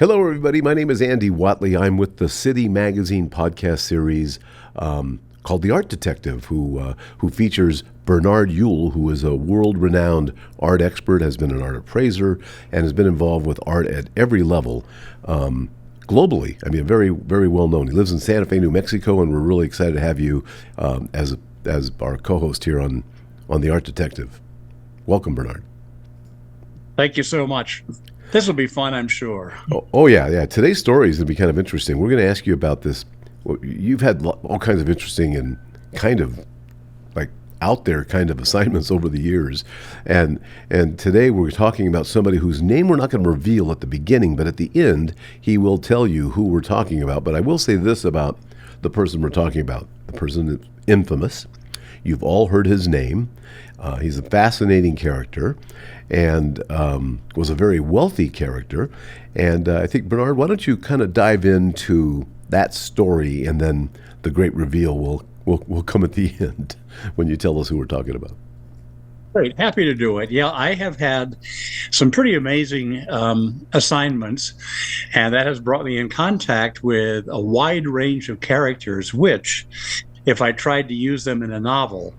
Hello, everybody. My name is Andy Whatley. I'm with the City Magazine podcast series called The Art Detective, who features Bernard Ewell, who is a world-renowned art expert, has been an art appraiser, and has been involved with art at every level globally. I mean, very, very well known. He lives in Santa Fe, New Mexico, and we're really excited to have you as our co-host here on The Art Detective. Welcome, Bernard. Thank you so much. This will be fun, I'm sure. Oh yeah. Today's story is going to be kind of interesting. We're going to ask you about this. You've had all kinds of interesting and kind of like out there kind of assignments over the years. And today we're talking about somebody whose name we're not going to reveal at the beginning, but at the end, he will tell you who we're talking about. But I will say this about the person we're talking about. The person is infamous. You've all heard his name. He's a fascinating character and was a very wealthy character. And I think, Bernard, why don't you kind of dive into that story, and then the great reveal will come at the end when you tell us who we're talking about. Great. Happy to do it. Yeah, I have had some pretty amazing assignments, and that has brought me in contact with a wide range of characters, which, if I tried to use them in a novel,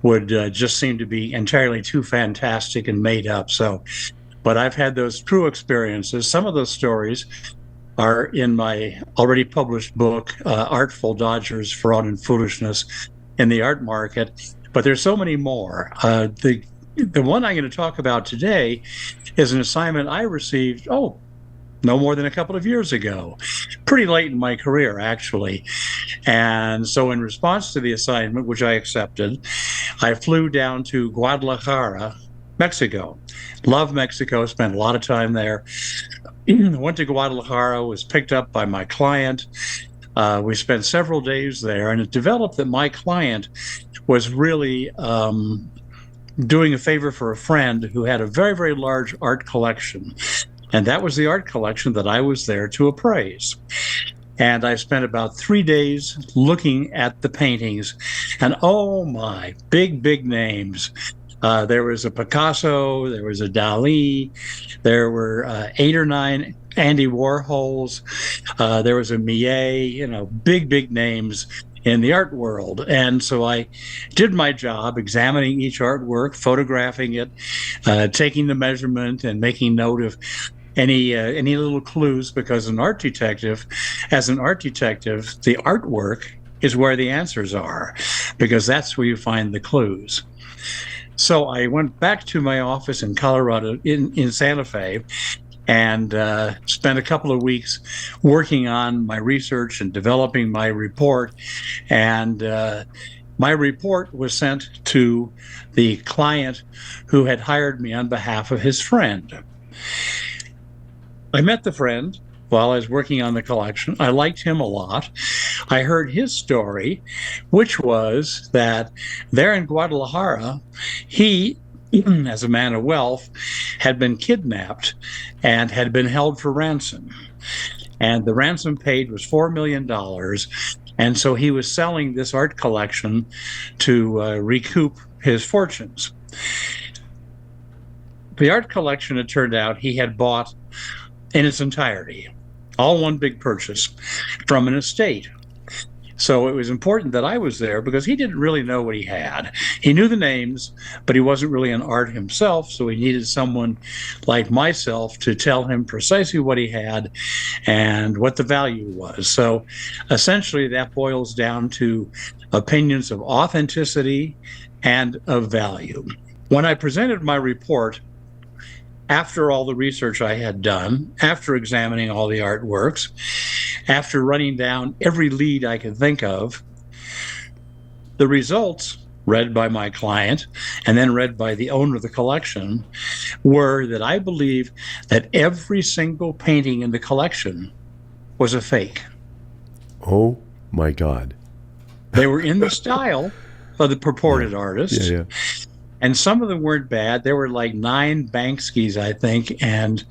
would just seem to be entirely too fantastic and made up. But I've had those true experiences. Some of those stories are in my already published book, Artful Dodgers, Fraud and Foolishness in the Art Market. But there's so many more. The one I'm going to talk about today is an assignment I received, no more than a couple of years ago, pretty late in my career, actually. And so in response to the assignment, which I accepted, I flew down to Guadalajara, Mexico. Love Mexico, spent a lot of time there. Went to Guadalajara, was picked up by my client. We spent several days there, and it developed that my client was really doing a favor for a friend who had a very, very large art collection. And that was the art collection that I was there to appraise. And I spent about 3 days looking at the paintings, and oh my, big names. There was a Picasso, there was a Dali, there were 8 or 9 Andy Warhols, there was a Millet, big names in the art world. And so I did my job examining each artwork, photographing it, taking the measurement and making note of any little clues, because as an art detective, the artwork is where the answers are, because that's where you find the clues. So I went back to my office in Colorado, in Santa Fe, and spent a couple of weeks working on my research and developing my report. And my report was sent to the client who had hired me on behalf of his friend. I met the friend while I was working on the collection. I liked him a lot. I heard his story, which was that there in Guadalajara, he, as a man of wealth, had been kidnapped and had been held for ransom. And the ransom paid was $4 million. And so he was selling this art collection to recoup his fortunes. The art collection, it turned out, he had bought in its entirety, all one big purchase from an estate. So it was important that I was there, because he didn't really know what he had. He knew the names, but he wasn't really an art himself, so he needed someone like myself to tell him precisely what he had and what the value was. So essentially that boils down to opinions of authenticity and of value. When I presented my report, after all the research I had done, after examining all the artworks, after running down every lead I could think of, the results, read by my client and then read by the owner of the collection, were that I believe that every single painting in the collection was a fake. Oh my God. They were in the style of the purported artist. Yeah. And some of them weren't bad. There were like 9 Bankskys, I think. And,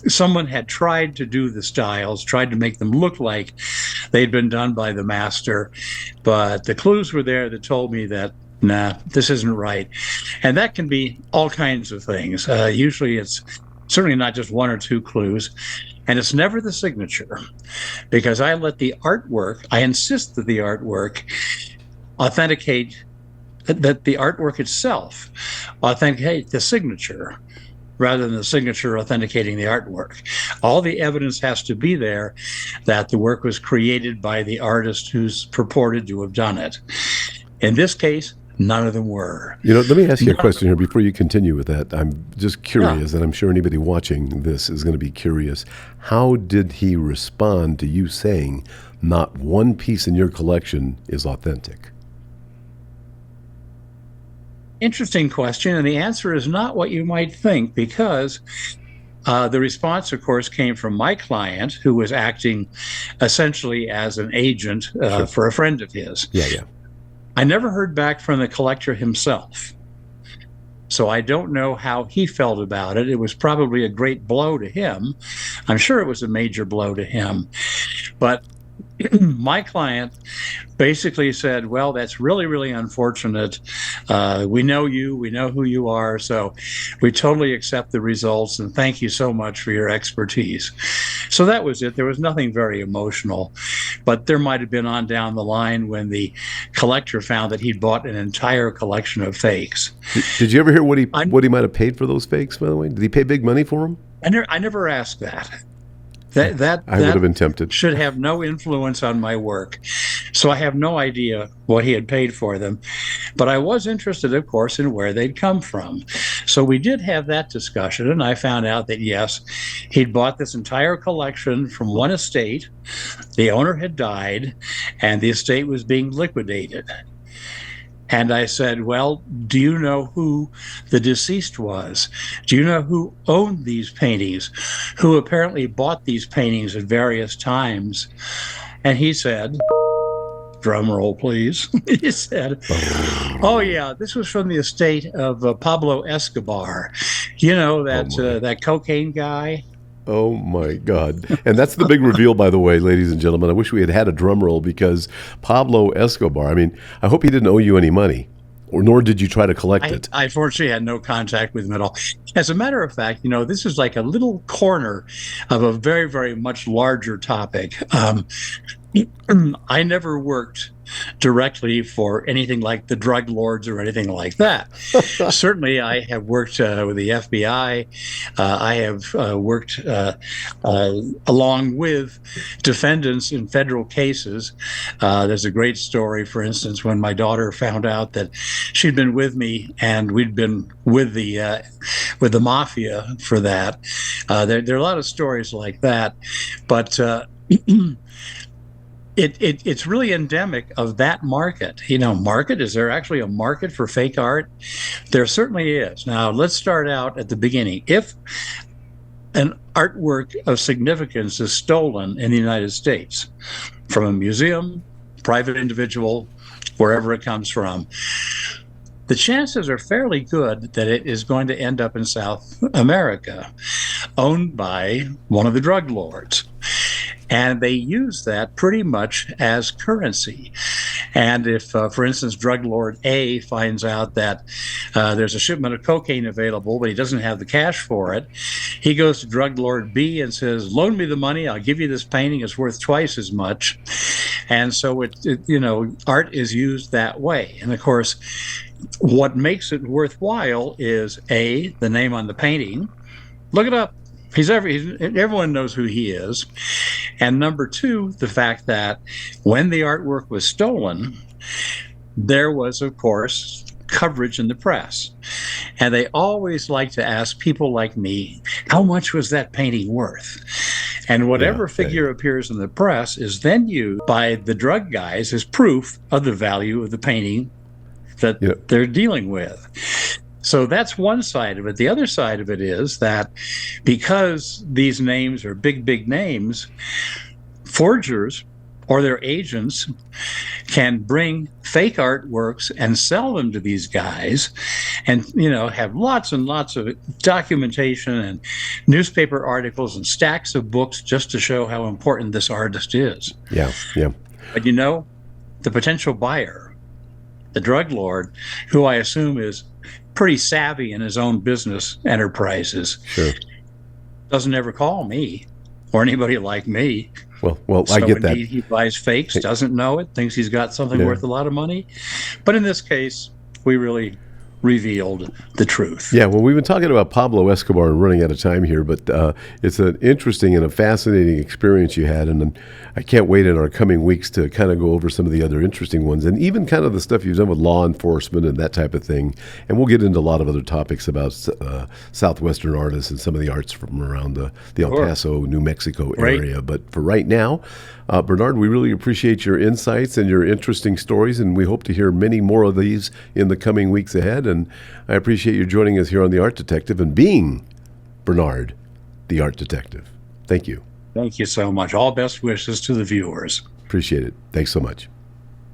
someone had tried to do the styles, tried to make them look like they'd been done by the master. But the clues were there that told me that nah, this isn't right. And that can be all kinds of things. Usually it's certainly not just one or two clues. And it's never the signature, because I insist that the artwork authenticate, that the artwork itself authenticate the signature, rather than the signature authenticating the artwork. All the evidence has to be there that the work was created by the artist who's purported to have done it. In this case, none of them were. Let me ask you a question here before you continue with that. I'm just curious, and I'm sure anybody watching this is going to be curious. How did he respond to you saying not one piece in your collection is authentic? Interesting question, and the answer is not what you might think, because the response, of course, came from my client, who was acting essentially as an agent Sure. for a friend of his. Yeah. I never heard back from the collector himself, so I don't know how he felt about it. It was probably a great blow to him. I'm sure it was a major blow to him. But my client basically said, well, that's really, really unfortunate. We know you, we know who you are, so we totally accept the results, and thank you so much for your expertise. So that was it. There was nothing very emotional, but there might have been on down the line when the collector found that he'd bought an entire collection of fakes. Did you ever hear what he might have paid for those fakes, by the way? Did he pay big money for them? I never asked that. That I would have been tempted. Should have no influence on my work. So I have no idea what he had paid for them. But I was interested, of course, in where they'd come from. So we did have that discussion, and I found out that, yes, he'd bought this entire collection from one estate. The owner had died, and the estate was being liquidated. And I said, well, do you know who the deceased was? Do you know who owned these paintings? Who apparently bought these paintings at various times? And he said, drum roll, please. He said, oh, yeah, this was from the estate of Pablo Escobar. That cocaine guy. Oh, my God. And that's the big reveal, by the way, ladies and gentlemen. I wish we had a drum roll, because Pablo Escobar, I hope he didn't owe you any money, nor did you try to collect it. I fortunately had no contact with him at all. As a matter of fact, this is like a little corner of a very, very much larger topic. I never worked directly for anything like the drug lords or anything like that. Certainly, I have worked with the FBI. I have worked along with defendants in federal cases. There's a great story, for instance, when my daughter found out that she'd been with me and we'd been with the mafia for that. There are a lot of stories like that, but It's really endemic of that market. Market, is there actually a market for fake art? There certainly is. Now, let's start out at the beginning. If an artwork of significance is stolen in the United States from a museum, private individual, wherever it comes from, the chances are fairly good that it is going to end up in South America, owned by one of the drug lords. And they use that pretty much as currency. And if, for instance, drug lord A finds out that there's a shipment of cocaine available, but he doesn't have the cash for it, he goes to drug lord B and says, loan me the money, I'll give you this painting, it's worth twice as much. And so art is used that way. And of course, what makes it worthwhile is A, the name on the painting. Look it up. Everyone knows who he is. And number two, the fact that when the artwork was stolen, there was, of course, coverage in the press. And they always like to ask people like me, how much was that painting worth? And whatever figure appears in the press is then used by the drug guys as proof of the value of the painting that they're dealing with. So that's one side of it. The other side of it is that because these names are big, big names, forgers or their agents can bring fake artworks and sell them to these guys and, have lots and lots of documentation and newspaper articles and stacks of books just to show how important this artist is. Yeah. But the potential buyer the drug lord, who I assume is pretty savvy in his own business enterprises, Sure. doesn't ever call me or anybody like me. Well, So I get that. indeed, he buys fakes, doesn't know it, thinks he's got something Yeah. worth a lot of money. But in this case, we really revealed the truth. Yeah, well, we've been talking about Pablo Escobar and running out of time here, but it's an interesting and a fascinating experience you had, and I can't wait in our coming weeks to kind of go over some of the other interesting ones, and even kind of the stuff you've done with law enforcement and that type of thing. And we'll get into a lot of other topics about Southwestern artists and some of the arts from around the El Sure. Paso, New Mexico Great. area. But for right now, Bernard, we really appreciate your insights and your interesting stories, and we hope to hear many more of these in the coming weeks ahead. And I appreciate you joining us here on The Art Detective and being Bernard, the Art Detective. Thank you. Thank you so much. All best wishes to the viewers. Appreciate it. Thanks so much.